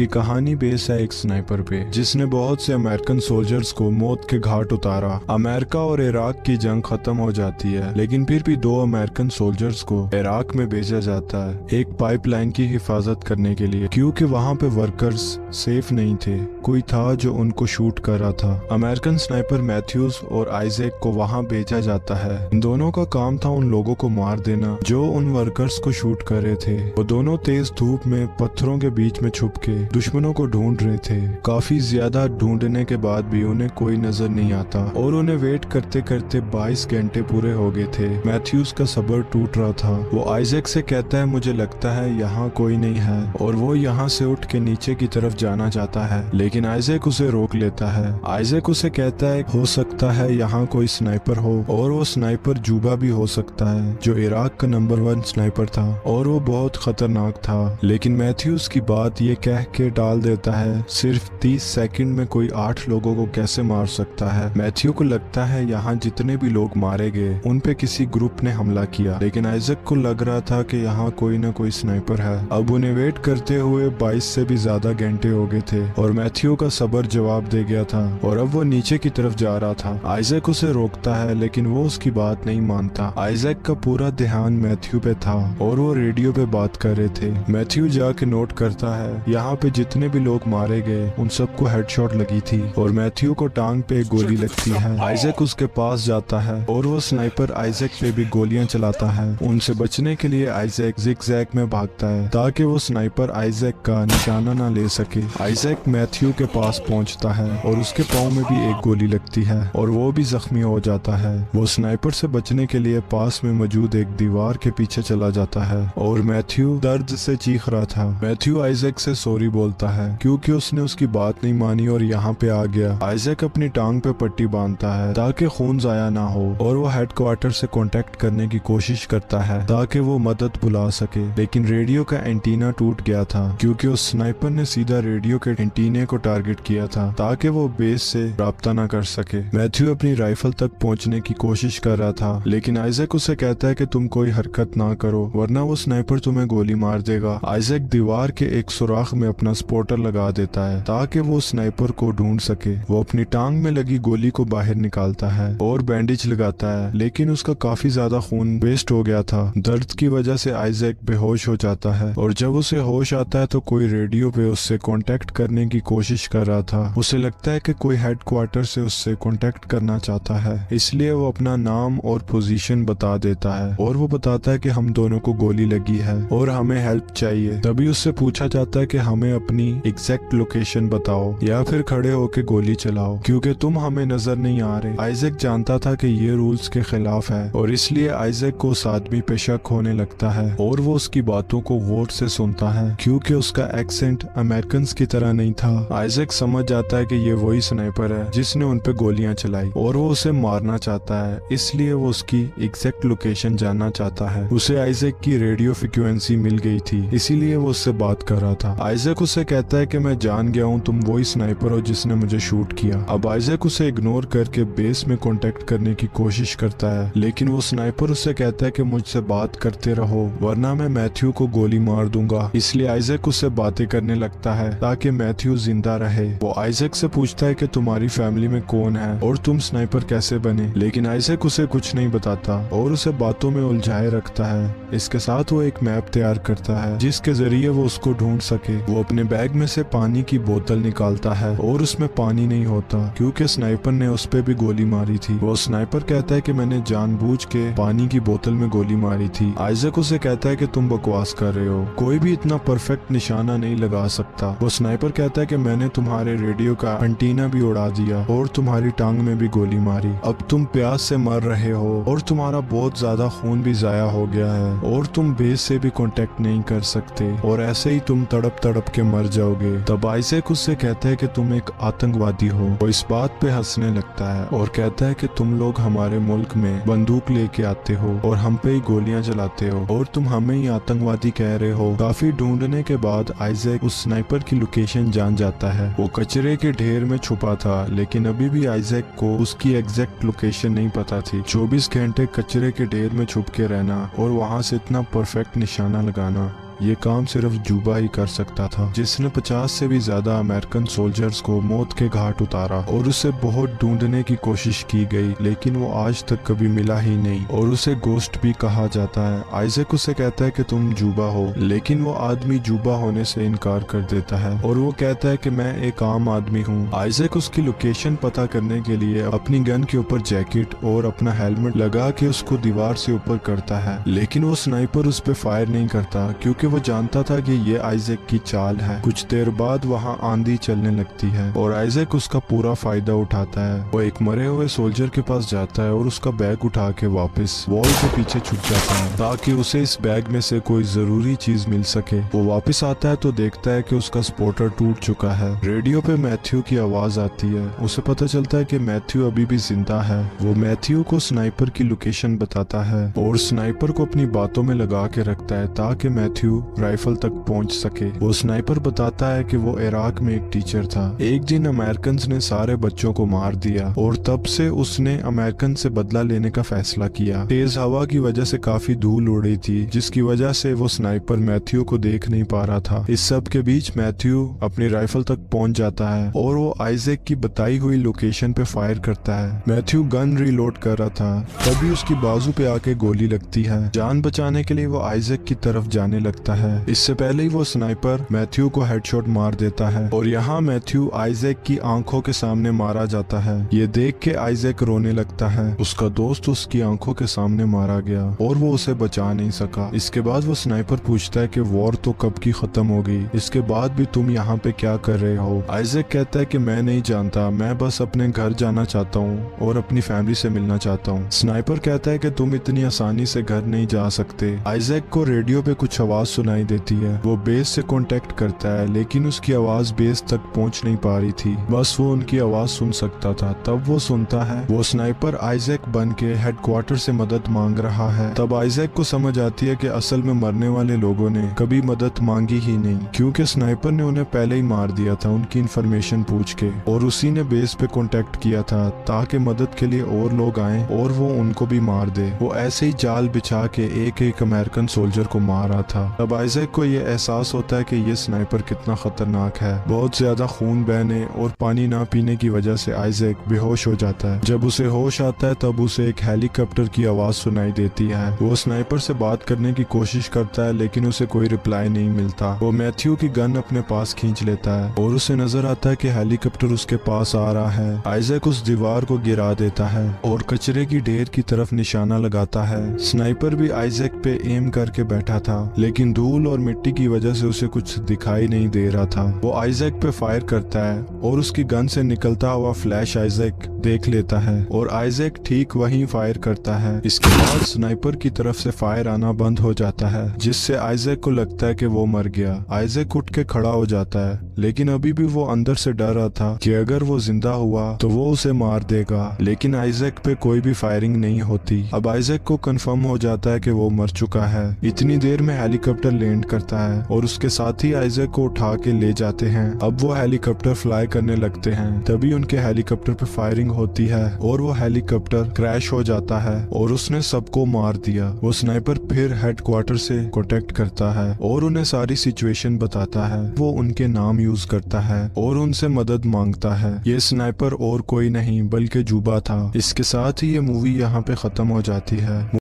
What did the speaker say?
कि कहानी बेस है एक स्नाइपर पे जिसने बहुत से अमेरिकन सोल्जर्स को मौत के घाट उतारा। अमेरिका और इराक की जंग खत्म हो जाती है, लेकिन फिर भी 2 अमेरिकन सोल्जर्स को इराक में भेजा जाता है एक पाइपलाइन की हिफाजत करने के लिए, क्योंकि वहाँ पे वर्कर्स सेफ नहीं थे। कोई था जो उनको शूट कर रहा था। अमेरिकन स्नाइपर मैथ्यूज और आइजैक को वहाँ भेजा जाता है। इन दोनों का काम था उन लोगों को मार देना जो उन वर्कर्स को शूट कर रहे थे। वो दोनों तेज धूप में पत्थरों के बीच में छुप के दुश्मनों को ढूंढ रहे थे। काफी ज्यादा ढूंढने के बाद भी उन्हें कोई नजर नहीं आता और उन्हें वेट करते करते 22 घंटे पूरे हो गए थे। मैथ्यूज का सब्र टूट रहा था। वो आइजैक से कहता है मुझे लगता है यहाँ कोई नहीं है, और वो यहाँ से उठ के नीचे की तरफ जाना चाहता है, लेकिन आइजैक उसे रोक लेता है। आइजैक उसे कहता है हो सकता है यहाँ कोई स्नाइपर हो, और वो स्नाइपर जूबा भी हो सकता है जो इराक का नंबर 1 स्नाइपर था, और वो बहुत खतरनाक था। लेकिन मैथ्यूज की बात ये कह के डाल देता है सिर्फ 30 सेकंड में कोई 8 लोगों को कैसे मार सकता है। मैथ्यू को लगता है यहाँ जितने भी लोग मारे गए उन पे किसी ग्रुप ने हमला किया, लेकिन आइजैक को लग रहा था कि यहाँ कोई ना कोई स्नाइपर है। अब उन्हें वेट करते हुए 22 से भी ज्यादा घंटे हो गए थे और मैथ्यू का सब्र जवाब दे गया था और अब वो नीचे की तरफ जा रहा था। आइजैक उसे रोकता है लेकिन वो उसकी बात नहीं मानता। आइजैक का पूरा ध्यान मैथ्यू पे था और वो रेडियो पे बात कर रहे थे। मैथ्यू जाके नोट करता है यहाँ पे जितने भी लोग मारे गए उन सबको हेडशॉट लगी थी और मैथ्यू को टांग पे एक गोली लगती है। आइजैक उसके पास जाता है और वो स्नाइपर आइजैक पे भी गोलियां चलाता है। उनसे बचने के लिए आइजैक जिगजैग में भागता है ताकि वो स्नाइपर आइजैक का निशाना ना ले सके। आइजैक मैथ्यू के पास पहुंचता है और उसके पाँव में भी एक गोली लगती है और वो भी जख्मी हो जाता है। वो स्नाइपर से बचने के लिए पास में मौजूद एक दीवार के पीछे चला जाता है और मैथ्यू दर्द से चीख रहा था। मैथ्यू आइजैक से सॉरी बोलता है क्योंकि उसने उसकी बात नहीं मानी और यहाँ पे आ गया। आइजैक अपनी टांग पे पट्टी बांधता है ताकि खून जाया ना हो और वो हेडक्वार्टर से कांटेक्ट करने की कोशिश करता है ताकि वो मदद बुला सके, लेकिन रेडियो का एंटीना टूट गया था क्योंकि उस स्नाइपर ने सीधा रेडियो के एंटीने को टारगेट किया था ताकि वो बेस से राब्ता ना कर सके। मैथ्यू अपनी राइफल तक पहुंचने की कोशिश कर रहा था, लेकिन आइजैक उसे कहता है कि तुम कोई हरकत ना करो वरना वो स्नाइपर तुम्हें गोली मार देगा। आइजैक दीवार के एक सुराख में अपना स्पॉटर लगा देता है ताकि वो स्नाइपर को ढूंढ सके। वो अपनी टांग में लगी गोली को बाहर निकालता है और बैंडेज लगाता है, लेकिन उसका काफी ज्यादा खून वेस्ट हो गया था। दर्द की वजह से आइजैक बेहोश हो जाता है और जब उसे होश आता है तो कोई रेडियो पे उससे कांटेक्ट करने की कोशिश कर रहा था। उसे लगता है कि कोई हेडक्वार्टर से उससे कांटेक्ट करना चाहता है, इसलिए वो अपना नाम और पोजीशन बता देता है और वो बताता है कि हम दोनों को गोली लगी है और हमें हेल्प चाहिए। तभी उससे पूछा जाता है कि हमें अपनी एग्जैक्ट लोकेशन बताओ या फिर खड़े होके गोली चलाओ क्योंकि तुम हमें नजर नहीं आ रहे। आइजैक जानता था कि ये रूल्स के खिलाफ है और इसलिए आइजैक को उस आदमी पे शक होने लगता है और वो उसकी बातों को गौर से सुनता है क्योंकि उसका एक्सेंट अमेरिकन की तरह नहीं था। आइजैक समझ जाता है कि ये वही स्नाइपर है जिसने उन पे गोलियां चलाई और वो उसे मारना चाहता है, इसलिए वो उसकी एग्जैक्ट लोकेशन जानना चाहता है। उसे आइजैक की रेडियो फ्रीक्वेंसी मिल गई थी, इसीलिए वो उससे बात कर रहा था। आइजैक उसे कहता है कि मैं जान गया हूँ तुम वही स्नाइपर हो जिसने मुझे शूट किया। अब आइजैक उसे इग्नोर करके बेस में कांटेक्ट करने की कोशिश करता है, लेकिन वो स्नाइपर उससे कहता है कि मुझसे बात करते रहो वरना मैं मैथ्यू को गोली मार दूंगा। इसलिए आइजैक उससे बातें करने लगता है ताकि मैथ्यू जिंदा रहे। वो आइजैक से पूछता है कि तुम्हारी फैमिली में कौन है और तुम स्नाइपर कैसे बने, लेकिन आइजैक उसे कुछ नहीं बताता और उसे बातों में उलझाए रखता है। इसके साथ वो एक मैप तैयार करता है जिसके जरिए वो उसको ढूंढ सके। वो अपने बैग में से पानी की बोतल निकालता है और उसमें पानी नहीं होता क्योंकि स्नाइपर ने उस पे भी गोली मारी थी। वो स्नाइपर कहता है कि मैंने जानबूझ के पानी की बोतल में गोली मारी थी। आइजैक उसे कहता है कि तुम बकवास कर रहे हो, कोई भी इतना परफेक्ट निशाना नहीं लगा सकता। वो स्नाइपर कहता है कि मैंने तुम्हारे रेडियो का एंटीना भी उड़ा दिया और तुम्हारी टांग में भी गोली मारी। अब तुम प्यास से मर रहे हो और तुम्हारा बहुत ज्यादा खून भी जाया हो गया है और तुम बेस से भी कांटेक्ट नहीं कर सकते और ऐसे ही तुम तड़प तड़प के मर जाओगे। तब आइजैक उससे कहता है कि तुम एक आतंकवादी हो। वो इस बात पे हंसने लगता है और कहता है कि तुम लोग हमारे मुल्क में बंदूक लेके आते हो और हम पे ही गोलियां चलाते हो और तुम हमें ही आतंकवादी कह रहे हो। काफी ढूंढने के बाद आइजैक उस स्नाइपर की लोकेशन जान जाता है। वो कचरे के ढेर में छुपा था, लेकिन अभी भी आइजैक को उसकी एग्जैक्ट लोकेशन नहीं पता थी। 24 घंटे कचरे के ढेर में छुप के रहना और वहाँ से इतना परफेक्ट निशाना लगाना ये काम सिर्फ जूबा ही कर सकता था, जिसने 50 से भी ज्यादा अमेरिकन सोल्जर्स को मौत के घाट उतारा और उसे बहुत ढूंढने की कोशिश की गई, लेकिन वो आज तक कभी मिला ही नहीं और उसे गोस्ट भी कहा जाता है। आइजैक उसे कहता है कि तुम जूबा हो, लेकिन वो आदमी जूबा होने से इनकार कर देता है और वो कहता है कि मैं एक आम आदमी हूँ। आइजैक उसकी लोकेशन पता करने के लिए अपनी गन के ऊपर जैकेट और अपना हेलमेट लगा के उसको दीवार से ऊपर करता है, लेकिन वो स्नाइपर उस पे फायर नहीं करता क्योंकि वो जानता था कि ये आइजैक की चाल है। कुछ देर बाद वहाँ आंधी चलने लगती है और आइजैक उसका पूरा फायदा उठाता है। वो एक मरे हुए सोल्जर के पास जाता है और उसका बैग उठा के वापस वॉल के पीछे छुप जाता है ताकि उसे इस बैग में से कोई जरूरी चीज मिल सके। वो वापस आता है तो देखता है कि उसका स्पॉटर टूट चुका है। रेडियो पे मैथ्यू की आवाज आती है। उसे पता चलता है कि मैथ्यू अभी भी जिंदा है। वो मैथ्यू को स्नाइपर की लोकेशन बताता है और स्नाइपर को अपनी बातों में लगा के रखता है ताकि मैथ्यू राइफल तक पहुंच सके। वो स्नाइपर बताता है कि वो इराक में एक टीचर था। एक दिन अमेरिकन ने सारे बच्चों को मार दिया और तब से उसने अमेरिकन से बदला लेने का फैसला किया। तेज हवा की वजह से काफी धूल उड़ रही थी, जिसकी वजह से वो स्नाइपर मैथ्यू को देख नहीं पा रहा था। इस सब के बीच मैथ्यू अपनी राइफल तक पहुंच जाता है और वो आइजैक की बताई हुई लोकेशन पे फायर करता है। मैथ्यू गन रीलोड कर रहा था, तभी उसकी बाजू पे आके गोली लगती है। जान बचाने के लिए वो आइजैक की तरफ जाने लगता है। इससे पहले ही वो स्नाइपर मैथ्यू को हेडशॉट मार देता है और यहाँ मैथ्यू आइजैक की आंखों के सामने मारा जाता है। ये देख के आइजैक रोने लगता है। उसका दोस्त उसकी आंखों के सामने मारा गया और वो उसे बचा नहीं सका। इसके बाद वो स्नाइपर पूछता है कि वॉर तो कब की खत्म हो गई, इसके बाद भी तुम यहाँ पे क्या कर रहे हो। आइजैक कहता है कि मैं नहीं जानता, मैं बस अपने घर जाना चाहता हूँ और अपनी फैमिली से मिलना चाहता हूँ। स्नाइपर कहता है कि तुम इतनी आसानी से घर नहीं जा सकते। आइजैक को रेडियो पे कुछ आवाज सुनाई देती है। वो बेस से कांटेक्ट करता है, लेकिन उसकी आवाज बेस तक पहुंच नहीं पा रही थी, बस वो उनकी आवाज सुन सकता था। तब वो सुनता है वो स्नाइपर आइजैक बन के हेडक्वार्टर से मदद मांग रहा है। तब आइजैक को समझ आती है कि असल में मरने वाले लोगों ने कभी मदद मांगी ही नहीं, क्योंकि स्नाइपर ने उन्हें पहले ही मार दिया था उनकी इन्फॉर्मेशन पूछ के, और उसी ने बेस पे कांटेक्ट किया था ताकि मदद के लिए और लोग आए और वो उनको भी मार दे। वो ऐसे ही जाल बिछा के एक एक अमेरिकन सोल्जर को मार रहा था। तब आइजैक को ये एहसास होता है कि ये स्नाइपर कितना खतरनाक है। बहुत ज्यादा खून बहने और पानी ना पीने की वजह से आइजैक बेहोश हो जाता है। जब उसे होश आता है तब उसे एक हेलीकॉप्टर की आवाज सुनाई देती है। वो स्नाइपर से बात करने की कोशिश करता है, लेकिन उसे कोई रिप्लाई नहीं मिलता। वो मैथ्यू की गन अपने पास खींच लेता है और उसे नजर आता है कि हेलीकॉप्टर उसके पास आ रहा है। आइजैक उस दीवार को गिरा देता है और कचरे की ढेर की तरफ निशाना लगाता है। स्नाइपर भी आइजैक पे एम करके बैठा था, लेकिन धूल और मिट्टी की वजह से उसे कुछ दिखाई नहीं दे रहा था। वो आइजैक पे फायर करता है और उसकी गन से निकलता हुआ फ्लैश आइजैक देख लेता है और आइजैक ठीक वहीं फायर करता है। इसके बाद स्नाइपर की तरफ से फायर आना बंद हो जाता है, जिससे आइजैक को लगता है कि वो मर गया। आइजैक उठ के खड़ा हो जाता है, लेकिन अभी भी वो अंदर से डर रहा था कि अगर वो जिंदा हुआ तो वो उसे मार देगा, लेकिन आइजैक पे कोई भी फायरिंग नहीं होती। अब आइजैक को कंफर्म हो जाता है कि वो मर चुका है। इतनी देर में हेलीकॉप्टर लैंड करता है और उसके साथ ही आइजैक को उठा के ले जाते हैं। अब वो हेलीकॉप्टर फ्लाई करने लगते हैं, तभी उनके हेलीकॉप्टर पे फायरिंग होती है और वो हेलीकॉप्टर क्रैश हो जाता है और उसने सबको मार दिया। वो स्नाइपर फिर हेडक्वार्टर से कांटेक्ट करता है और उन्हें सारी सिचुएशन बताता है। वो उनके नाम यूज करता है और उनसे मदद मांगता है। ये स्नाइपर और कोई नहीं बल्कि जूबा था। इसके साथ ही ये मूवी यहाँ पे खत्म हो जाती है।